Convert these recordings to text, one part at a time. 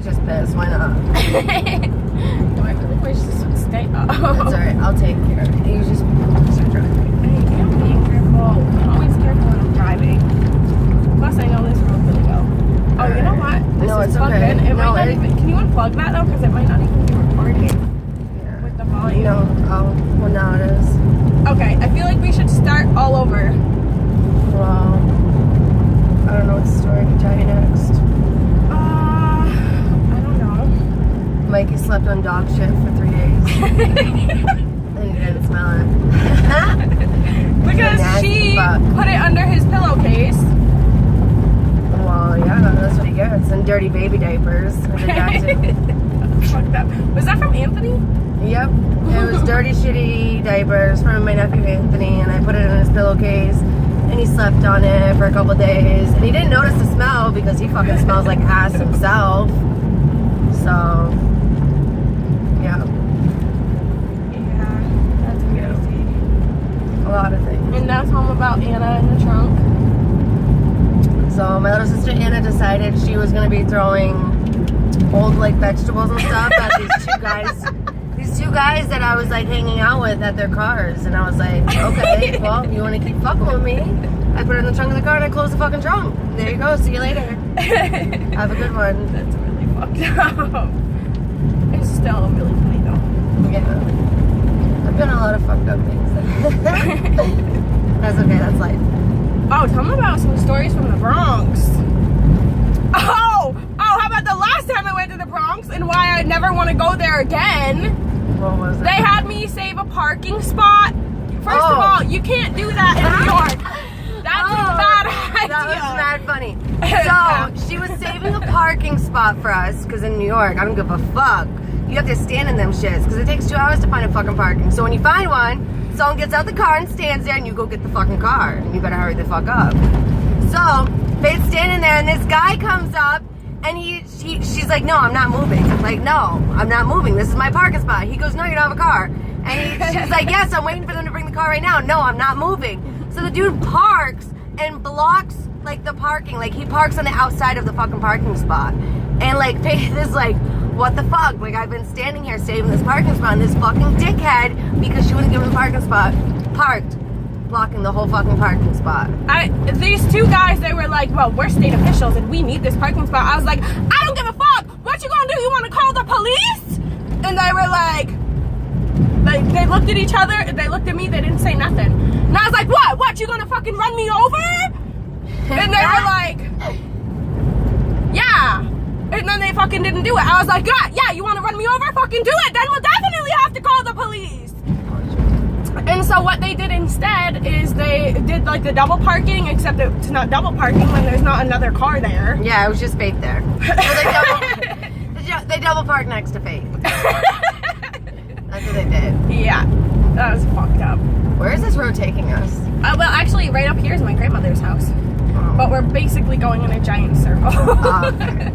He's just pissed. Why not? No, I really wish this would stay up. That's alright. I'll take care of it. You just start driving. I am being careful. I'm always careful when I'm driving. Plus, I know this road really well. Oh, you know what? This No, is it's plugged okay. in. It might not even. Can you unplug that though? Because it might not even be recording with the volume. No. Oh, well now it is. Okay, I feel like we should start all over. Well, I don't know what story to tell you next. I don't know. Mikey slept on dog shit for 3 days. And he didn't smell it. Because she put it under his pillowcase. Well, yeah, that's what he gets. And dirty baby diapers. Fucked up. Was that from Anthony? Yep. It was dirty, shitty diapers from my nephew Anthony, and I put it in his pillowcase, and he slept on it for a couple days, and he didn't notice the smell because he fucking smells like ass himself. So, yeah. Yeah, that's crazy. A lot of things. And that's home about Anna in the trunk. So my little sister Anna decided she was going to be throwing old like vegetables and stuff at these two guys that I was like hanging out with at their cars, and I was like, okay, well, you want to keep fucking with me? I put it in the trunk of the car and I closed the fucking trunk. There you go. See you later. Have a good one. That's really fucked up. It's still really funny though. Yeah. I've done a lot of fucked up things. That's okay. That's life. Oh, tell me about some stories from the Bronx. Oh, how about the last time I went to the Bronx and why I never want to go there again? What was it? They had me save a parking spot. First of all, you can't do that in New York. That's a bad idea. That was mad funny. So, she was saving a parking spot for us, because in New York, I don't give a fuck. You have to stand in them shits, because it takes 2 hours to find a fucking parking. So when you find one, someone gets out the car and stands there, and you go get the fucking car. And you better hurry the fuck up. So, Faith's standing there, and this guy comes up, and she's like, no, I'm not moving. I'm like, no, I'm not moving. This is my parking spot. He goes, no, you don't have a car. And she's like, yes, I'm waiting for them to bring the car right now. No, I'm not moving. So the dude parks and blocks, like, the parking. Like, he parks on the outside of the fucking parking spot. And, like, Faith is like, what the fuck? Like, I've been standing here saving this parking spot, and this fucking dickhead, because she wouldn't give him the parking spot, parked, blocking the whole fucking parking spot. These two guys, they were like, well, we're state officials and we need this parking spot. I was like, I don't give a fuck. What you gonna do? You want to call the police? And they were like, they looked at each other, they looked at me, they didn't say nothing. And I was like, what? You gonna fucking run me over? And they were like, yeah. And then they fucking didn't do it. I was like, yeah, you want to run me over? Fucking do it. Then we'll definitely have to call the police. And so what they did instead is they did like the double parking, except it's not double parking when there's not another car there. Yeah, it was just Faith there. So they double parked next to Faith. That's what they did. Yeah, that was fucked up. Where is this road taking us? Well, actually, right up here is my grandmother's house. Oh. But we're basically going in a giant circle. Oh, okay.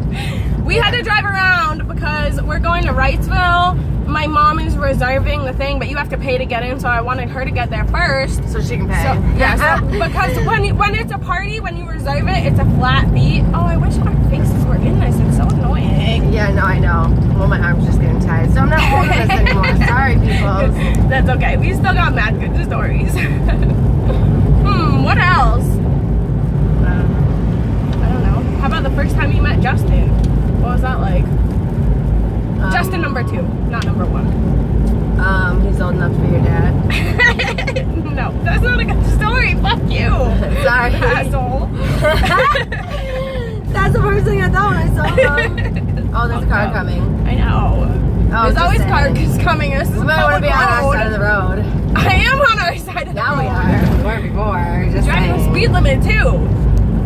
We had to drive around because we're going to Wrightsville. My mom is reserving the thing, but you have to pay to get in, so I wanted her to get there first. So she can pay. So, yeah, so, because when it's a party, when you reserve it, it's a flat fee. Oh, I wish our faces were in this. It's so annoying. Yeah, no, I know. Well, my arm's just getting tired, so I'm not holding this anymore. Sorry, people. That's okay. We still got mad good stories. What else? I don't know. How about the first time you met Justin? What was that like? Justin number 2, not number 1. He's old enough to be your dad. No, that's not a good story. Fuck you. Sorry. Asshole. That's the first thing I thought when I saw him. Oh, there's a car coming. I know. There's always cars coming. This is we might want to be on our side of the road. I am on our side of the road. Now we are. We weren't before. Just driving the speed limit too.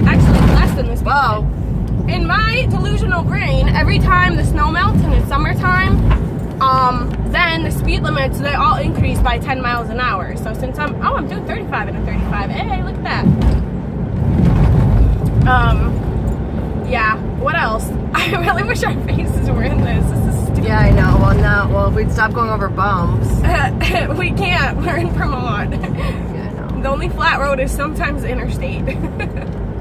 Actually, less than the speed limit. In my delusional brain, every time the snow melts and it's summertime, then the speed limits, they all increase by 10 miles an hour. So since I'm doing 35 and a 35. Hey, look at that. Yeah, what else? I really wish our faces were in this. This is stupid. Yeah, I know. Well, if we'd stop going over bumps. We can't. We're in Vermont. Yeah, I know. The only flat road is sometimes interstate.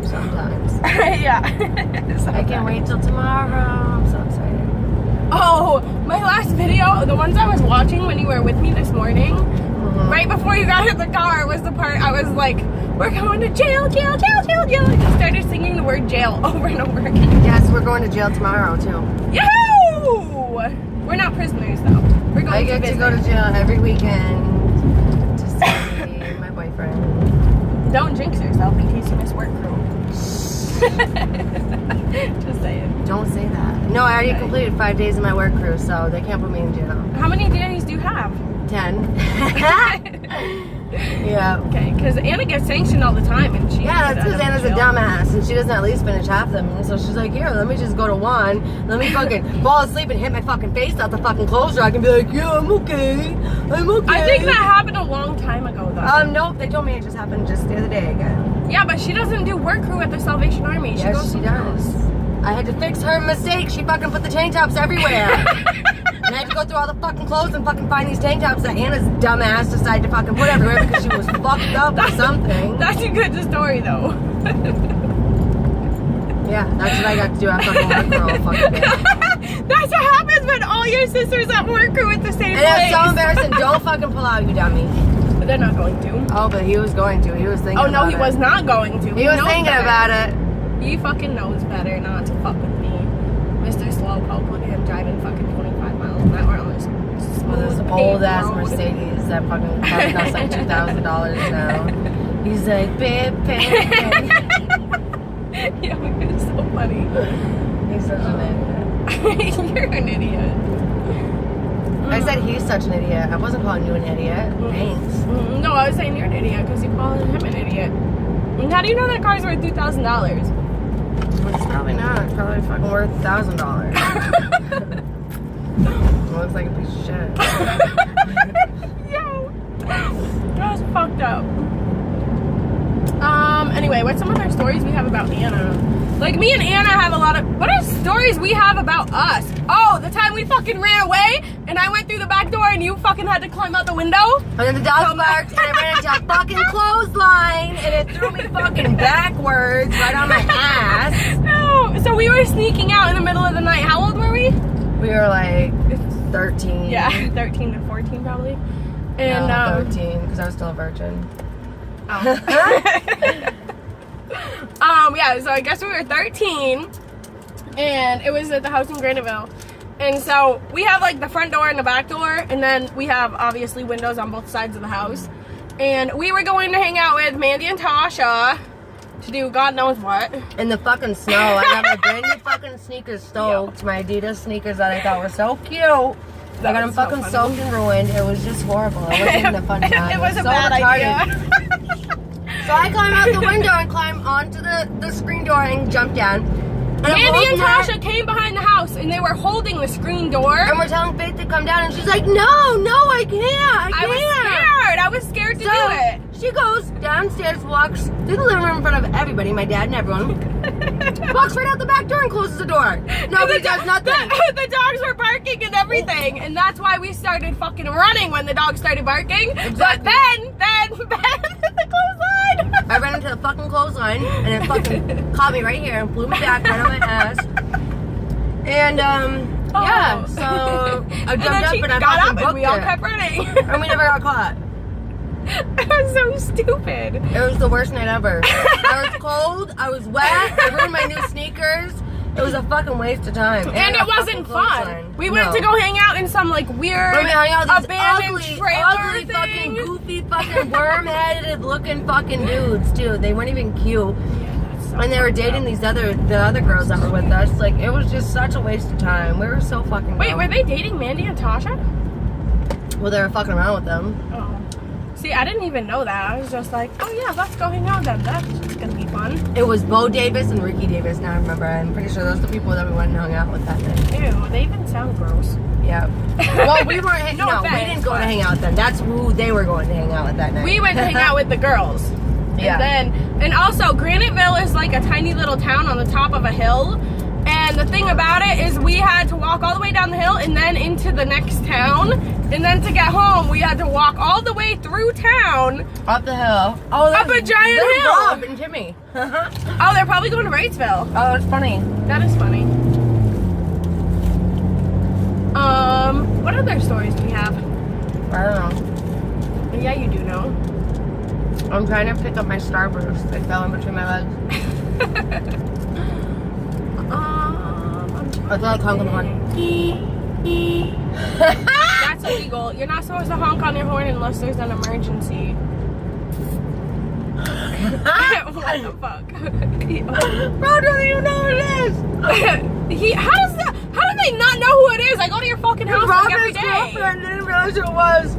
Sometimes. Yeah. I can't wait till tomorrow. I'm so excited. the ones I was watching when you were with me this morning, right before you got in the car was the part I was like, we're going to jail, jail, jail, jail, jail. I just started singing the word jail over and over again. Yes, we're going to jail tomorrow too. Yahoo! We're not prisoners though. We're going I get to go to jail every weekend to see my boyfriend. Don't jinx yourself in case you miss work crew. Just saying. Don't say that. No, I already completed 5 days of my work crew, so they can't put me in jail. How many days do you have? 10. Yeah. Okay, because Anna gets sanctioned all the time, and she. Yeah, that's because Anna's a dumbass, and she doesn't at least finish half of them. And so she's like, here, let me just go to 1. Let me fucking fall asleep and hit my fucking face out the fucking clothes rack and be like, yeah, I'm okay. I'm okay. I think that happened a long time ago, though. Nope, they told me it just happened just the other day again. Yeah, but she doesn't do work crew at the Salvation Army. She goes Yes, she somewhere does. else. I had to fix her mistake. She fucking put the tank tops everywhere. And I had to go through all the fucking clothes and fucking find these tank tops that Anna's dumbass decided to fucking put everywhere because she was fucked up or something. That's a good story, though. Yeah, that's what I got to do. I fucking work for all fucking day. That's what happens when all your sisters at work crew at the same And place. it's so embarrassing. Don't fucking pull out, you dummy. But they're not going to. Oh, but he was going to. He was thinking Oh, no, about he it. was not going to. He was thinking about it. He fucking knows better not to fuck with me. Mr. Slowpoke, look at him driving fucking 25 miles an hour on this With this smooth old ass road. Mercedes that fucking costs like $2,000 now. He's like, babe, babe. Yeah, it was so funny. He's such an idiot. You're an idiot. I said he's such an idiot. I wasn't calling you an idiot. Thanks. No, I was saying you're an idiot because you called him an idiot. And how do you know that car's worth $2,000? It's probably not. It's probably fucking worth $1,000. It looks like a piece of shit. Yo, that was fucked up. Anyway, what's some other stories we have about Anna? Like, me and Anna have a lot of... What are stories we have about us? Oh, the time we fucking ran away, and I went through the back door, and you fucking had to climb out the window? And then the dog barked, and I ran into a fucking clothesline, and it threw me fucking backwards right on my ass. No. So we were sneaking out in the middle of the night. How old were we? We were like 13. Yeah, 13 and 14 probably. And, no, 13, because I was still a virgin. Yeah, so I guess we were 13, and it was at the house in Graniteville. And so we have like the front door and the back door, and then we have obviously windows on both sides of the house. And we were going to hang out with Mandy and Tasha to do God knows what. In the fucking snow. I got my brand new fucking sneakers soaked. My Adidas sneakers that I thought were so cute. I got them so fucking funny. soaked and ruined. It was just horrible. It wasn't even a fun time. It was a so bad retarded. idea. So I climb out the window and climb onto the screen door and jump down. And I'm Mandy and holding her- Tasha came behind the house, and they were holding the screen door. And we're telling Faith to come down, and she's like, no, I can't. I was scared. I was scared to do it. She goes downstairs, walks through the living room in front of everybody, my dad and everyone. Walks right out the back door and closes the door. Nobody does nothing. The dogs were barking and everything, and that's why we started fucking running when the dogs started barking. Exactly. But then the clothesline. I ran into the fucking clothesline, and it fucking caught me right here and blew me back right on my ass. And, yeah, so I jumped up and I got fucking up and booked we all it. kept running. And we never got caught. It was so stupid. It was the worst night ever. I was cold, I was wet, I ruined my new sneakers. It was a fucking waste of time. And it wasn't fun. We went to go hang out in some like weird We hung out with these abandoned ugly, trailer ugly thing. fucking goofy fucking worm-headed looking fucking dudes too. They weren't even cute. And they were dating the other girls that were with us. Like, it was just such a waste of time. We were so fucking Wait, dumb. were they dating Mandy and Tasha? Well, they were fucking around with them. Oh. See, I didn't even know that. I was just like, oh yeah, let's go hang out with them. That's gonna be fun. It was Bo Davis and Ricky Davis. Now I remember. I'm pretty sure those are the people that we went and hung out with that night. Ew, they even sound gross. Yeah. Well, we weren't. No No, offense, we didn't go but- to hang out with them. That's who they were going to hang out with that night. We went to hang out with the girls. Yeah. And also, Graniteville is like a tiny little town on the top of a hill. And the thing about it is we had to walk all the way down the hill and then into the next town. And then to get home, we had to walk all the way through town. Up the hill. Oh, Up a giant there's hill. Rob and Timmy. Oh, they're probably going to Wrightsville. Oh, it's funny. That is funny. What other stories do we have? I don't know. Yeah, you do know. I'm trying to pick up my Starburst. They fell in between my legs. I thought I'd honk on the horn. That's illegal. You're not supposed to honk on your horn unless there's an emergency. What the fuck? Bro, don't even know who it is. How do they not know who it is? I go to your fucking house like every Robin's day. girlfriend didn't realize who it was.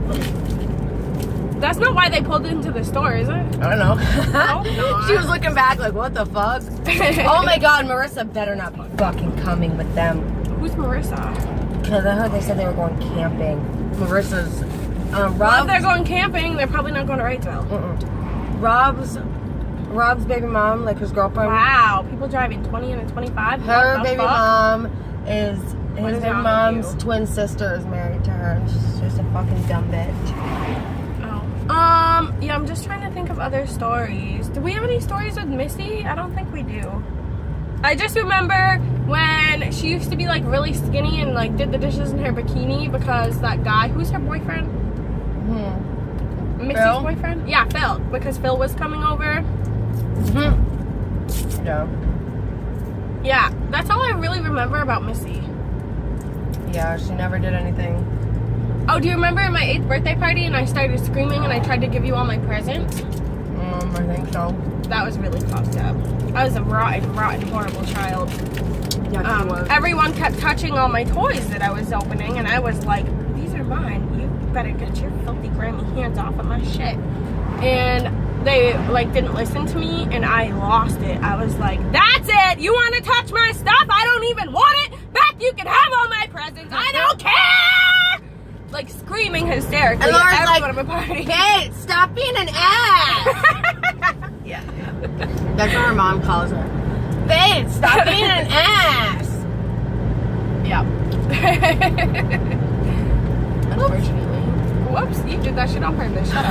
That's not why they pulled into the store, is it? I don't know. No. She was looking back like, what the fuck? Oh my god, Marissa better not be fucking coming with them. Who's Marissa? Because I heard they said they were going camping. Marissa's, Well, Rob's, if they're going camping, they're probably not going to Wrightsville. Rob's baby mom, like his girlfriend. Wow, people driving 20 and a 25? Her What the baby fuck? mom is, What his is baby wrong with mom's you? twin sister is married to her. And she's just a fucking dumb bitch. Yeah, I'm just trying to think of other stories. Do we have any stories with Missy? I don't think we do. I just remember when she used to be like really skinny and like did the dishes in her bikini because that guy, who's her boyfriend? Missy's Phil? boyfriend? Yeah, Phil. Because Phil was coming over. Yeah. Yeah, that's all I really remember about Missy. Yeah, she never did anything. Oh, do you remember my 8th birthday party and I started screaming and I tried to give you all my presents? I think so. That was really fucked up. I was a rotten, horrible child. Yeah, she was. Everyone kept touching all my toys that I was opening, and I was like, these are mine. You better get your filthy grimy hands off of my shit. And they, like, didn't listen to me, and I lost it. I was like, that's it! You want to touch my stuff? I don't even want it! Beth, you can have all my presents! I don't care! Like, screaming hysterically And Laura's at like, everyone at my party. Kate, stop being an ass! Yeah. That's what her mom calls her. Babe, stop being an ass! Yeah. Unfortunately. Whoops, you did that shit on purpose. Shut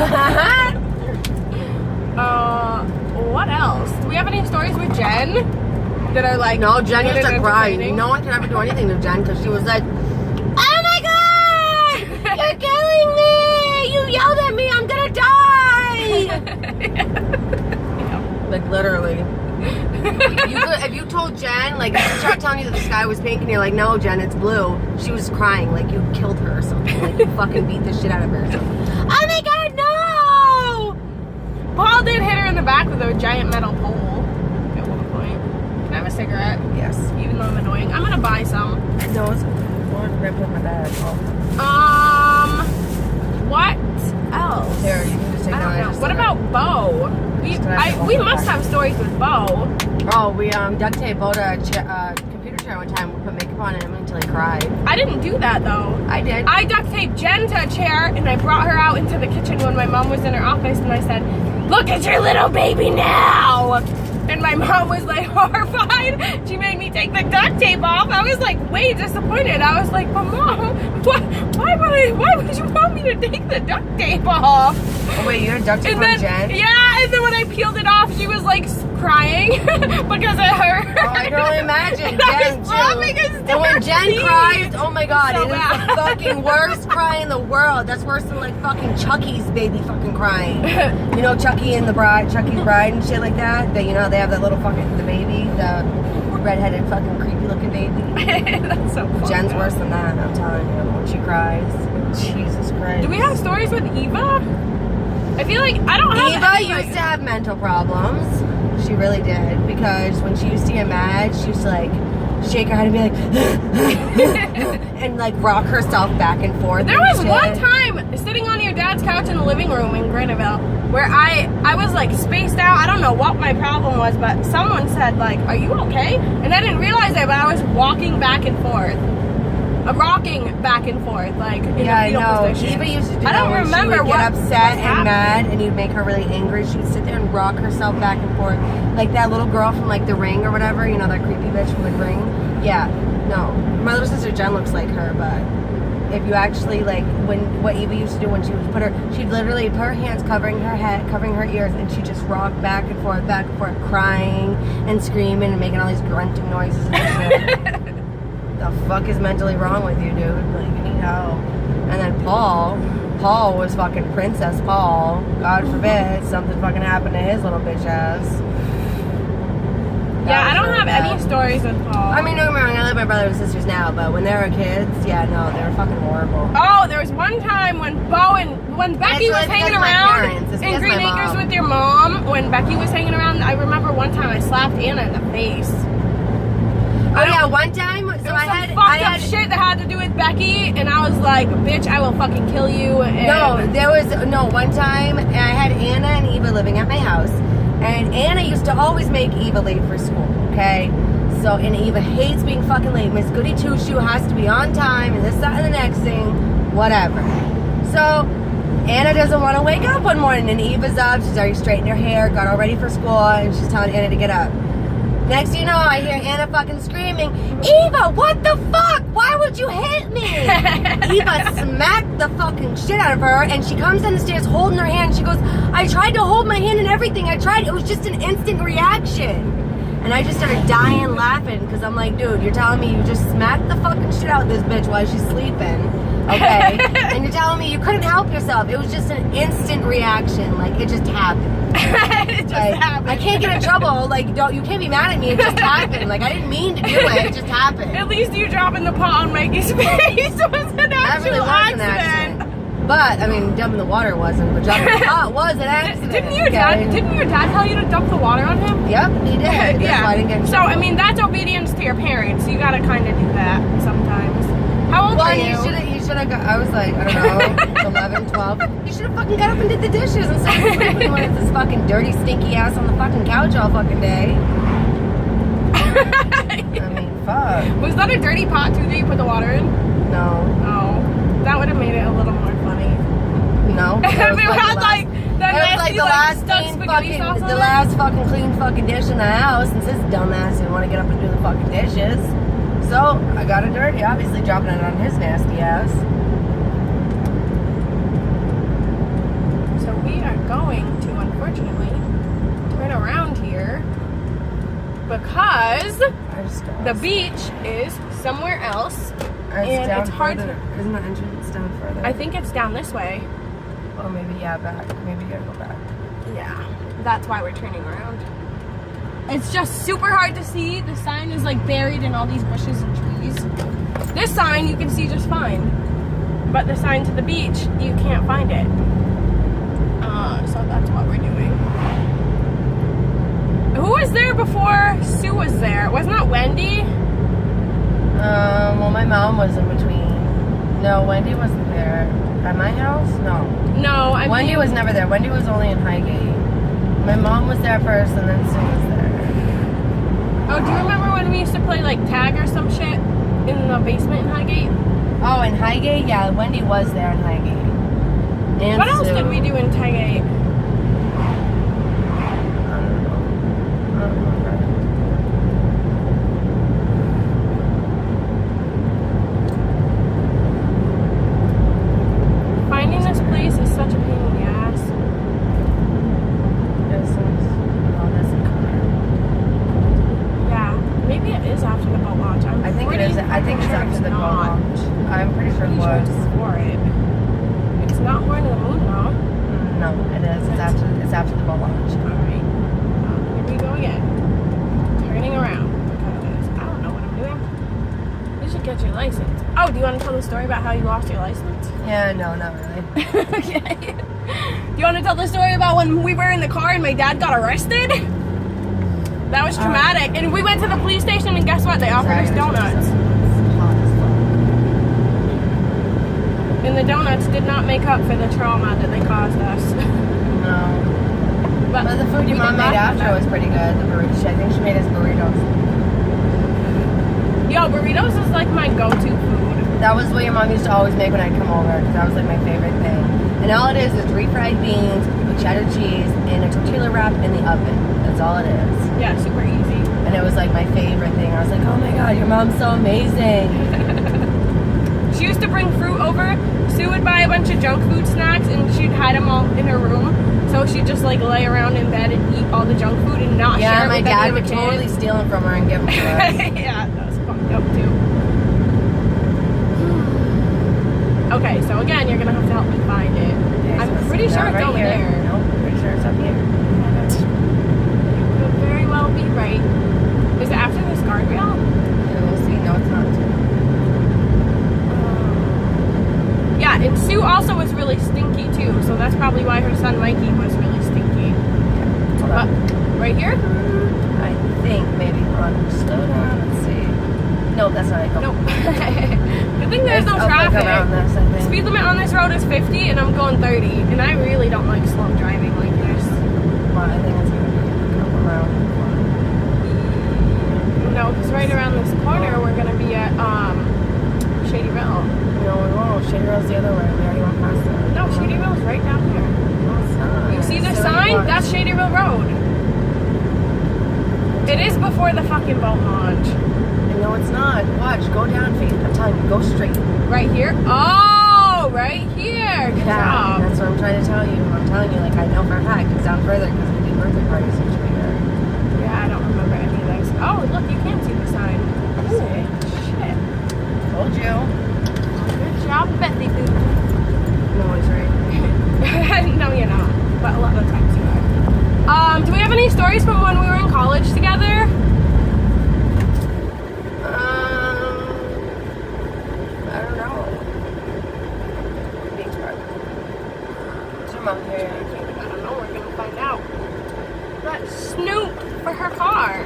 up. What else? Do we have any stories with Jen that are like... No, Jen used to cry. entertaining? No one could ever do anything to Jen because she was like, oh my god! You're killing me! You yelled at me! I'm gonna die! Like, literally. If you told Jen, like, if she started telling you that the sky was pink and you're like, no, Jen, it's blue, she was crying like you killed her or something. Like, you fucking beat the shit out of her or something. Oh my god, no! Paul did hit her in the back with a giant metal pole at one point. Can I have a cigarette? Yes. Even though I'm annoying. I'm gonna buy some. No, it's right in my bag. Oh. What else? Here, you can just take I that. don't know. What about Bo? We must have stories with Bo. Oh, we duct taped Bo to a computer chair one time. We put makeup on him until he cried. I didn't do that though. I did. I duct taped Jen to a chair and I brought her out into the kitchen when my mom was in her office and I said, look at your little baby now! And my mom was like horrified. She made me take the duct tape off. I was like way disappointed. I was like, but Mom, why would you want me to take the duct tape off? Oh wait, you had duct tape on Jen? Yeah, and then when I peeled it off, she was like crying because it hurt. Oh, I can only imagine. I Jen was too. laughing And when Jen cries, oh my god, So it is bad. the fucking worst cry in the world. That's worse than like fucking Chucky's baby fucking crying. You know Chucky and Chucky's bride and shit like that? That, you know, they have that little fucking, the baby, the redheaded fucking creepy looking baby. That's so funny. Jen's worse than that, I'm telling you, when she cries. Jesus Christ. Do we have stories with Eva? I feel like I don't have Eva any, used to have mental problems. She really did. Because when she used to get mad, she used to like shake her head and be like and like rock herself back and forth. There and was shit. one time sitting on your dad's couch in the living room in Granville where I was like spaced out. I don't know what my problem was, but someone said like, are you okay? And I didn't realize it, but I was walking back and forth. Rocking back and forth, like in Yeah, a I fetal know. position. Eva used to do I that don't when remember she would what get upset was and mad, and you'd make her really angry. She'd sit there and rock herself back and forth, like that little girl from like The Ring or whatever. You know, that creepy bitch from The Ring. Yeah, no, my little sister Jen looks like her, but if you actually like what Eva used to do when she would she'd literally put her hands covering her head, covering her ears, and she'd just rock back and forth, crying and screaming and making all these grunting noises and shit. the fuck is mentally wrong with you, dude? Like, you need help. And then Paul was fucking Princess Paul. God forbid something fucking happened to his little bitch ass. Yeah, I don't have any stories with Paul. I mean, don't get me wrong, I live with my brothers and sisters now, but when they were kids, yeah, no, they were fucking horrible. Oh, there was one time when Becky was hanging around in Green Acres with your mom, when Becky was hanging around, I remember one time I slapped Anna in the face. Oh yeah, one time, so I had fucked up shit that had to do with Becky, and I was like, bitch, I will fucking kill you. And one time, I had Anna and Eva living at my house, and Anna used to always make Eva late for school, okay? So, and Eva hates being fucking late. Miss Goody Two-Shoe has to be on time, and this, that, and the next thing, whatever. So, Anna doesn't want to wake up one morning, and Eva's up, she's already straightened her hair, got all ready for school, and she's telling Anna to get up. Next thing you know, I hear Anna fucking screaming, Eva, what the fuck? Why would you hit me? Eva smacked the fucking shit out of her, and she comes down the stairs holding her hand. She goes, I tried to hold my hand and everything. It was just an instant reaction. And I just started dying laughing, because I'm like, dude, you're telling me you just smacked the fucking shit out of this bitch while she's sleeping, okay? And you're telling me you couldn't help yourself. It was just an instant reaction. Like, it just happened. It just happened. I can't get in trouble. Like, you can't be mad at me. It just happened. Like, I didn't mean to do it. It just happened. At least you dropping the pot on Mikey's face was an actual really was accident. An accident. But, I mean, dumping the water wasn't. But jumping the pot was an accident. Didn't your dad tell you to dump the water on him? Yep, he did. That's yeah. why I didn't get in so, trouble. I mean, that's obedience to your parents. You gotta kind of do that sometimes. How old are you? He should have got, I was like, I don't know, 11, 12. He should have fucking got up and did the dishes instead of sleeping when it's this fucking dirty, stinky ass on the fucking couch all fucking day. I mean, fuck. Was that a dirty pot too that you put the water in? No. Oh. That would have made it a little more funny. No. If it had like the last fucking clean fucking dish in the house, and this dumbass didn't want to get up and do the fucking dishes. So I got it dirty, obviously dropping it on his nasty ass. So we are going to, unfortunately, turn around here because the beach is somewhere else. And it's hard to... Isn't the entrance down further? I think it's down this way. Oh, maybe, yeah, back. Maybe you gotta go back. Yeah, that's why we're turning around. It's just super hard to see. The sign is like buried in all these bushes and trees. This sign you can see just fine. But the sign to the beach, you can't find it. So that's what we're doing. Who was there before Sue was there? Wasn't that Wendy? Well, my mom was in between. No, Wendy wasn't there. At my house? No. No, Wendy was never there. Wendy was only in Highgate. My mom was there first, and then Sue was there. Oh, do you remember when we used to play like tag or some shit in the basement in Highgate? Oh, in Highgate? Yeah, Wendy was there in Highgate. And what else did we do in Highgate? I don't remember. Finding this place is such a pain in the ass. Maybe it is after the boat launch. I think it is. I think it's after the boat launch. I'm pretty sure it was. Before it. It's not Horn of the Moon, though. No, it is. It's after the boat launch. All right. Here we go again. Turning around. Because I don't know what I'm doing. You should get your license. Oh, do you want to tell the story about how you lost your license? Yeah, no, not really. Okay. Do you want to tell the story about when we were in the car and my dad got arrested? That was traumatic. And we went to the police station, and guess what? They offered us donuts. And the donuts did not make up for the trauma that they caused us. No. But the food your mom made after was pretty good. The burritos. I think she made us burritos. Yo, burritos is like my go-to food. That was what your mom used to always make when I'd come over, because that was like my favorite thing. And all it is refried beans with cheddar cheese and a tortilla wrap in the oven. That's all it is. Yeah, super easy. And it was like my favorite thing. I was like, oh my god, your mom's so amazing. She used to bring fruit over. Sue would buy a bunch of junk food snacks, and she'd hide them all in her room. So she'd just like lay around in bed and eat all the junk food and not share it with my dad would kids. totally steal them from her and give them to us. Yeah, that was fucked up too. Okay, so again, you're gonna have to help me find it. I'm pretty sure it's over there. No, pretty sure it's up here. You could very well be right. Is it after this guardrail? Yeah, we'll see. No, it's not. Yeah, and Sue also was really stinky too, so that's probably why her son Mikey was really stinky. But right here? I think maybe. Hold on. Slow down. Let's see. No, that's not it. Nope. Good thing there's no traffic. This, I think. Speed limit on this road is 50 and I'm going 30. And I really don't like slow driving like this. Well, I think it's going to be a couple around. No, because right around this corner we're going to be at Shadyville. No, we won't. Shadyville's the other way. We already went past that. No, Shadyville's right down here. No, it's not. You see the sign? That's Shadyville Road. It is before the fucking boat launch. No, it's not. Watch. Go down, Faith. I'm telling you. Go straight. Right here? Oh, right here. Good job. That's what I'm trying to tell you. I'm telling you, like, I know for a fact. It's down further because we did birthday parties each year. Yeah, I don't remember any of this. Oh, look, you can see the sign. See? Shit. Told you. Good job, Bethy Boo. No, he's right. No, you're not. But a lot of times you are. Do we have any stories from when we were in college together? I don't know. Beach park. Zoom up here. I don't know. We're gonna find out. But Snoop for her car.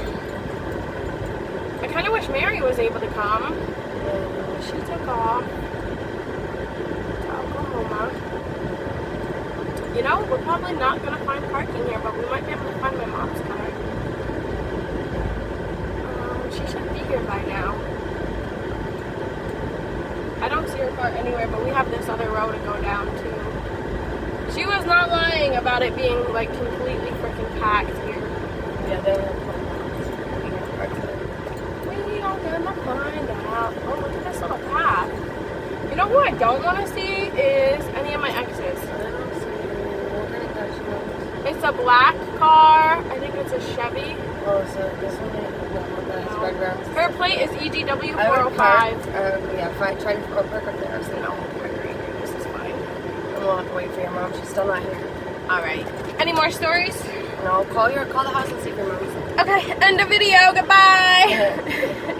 I kind of wish Mary was able to come. She took off to Oklahoma. You know, we're probably not gonna find parking here, but we might be able to find my mom's car. She should be here by now. I don't see her car anywhere, but we have this other road to go down to. She was not lying about it being like completely freaking packed here. Yeah, they're We are gonna find out. Oh, look at this little path. You know who I don't want to see is any of my exes. It's a black car. I think it's a Chevy. Oh, so this one is red ground. Her plate is EGW I would 405. park, yeah, try to park up there. So No, this is fine. and we'll have to wait for your mom. She's still not here. All right. Any more stories? No, call the house and see if your mom's there. Okay, end the video. Goodbye.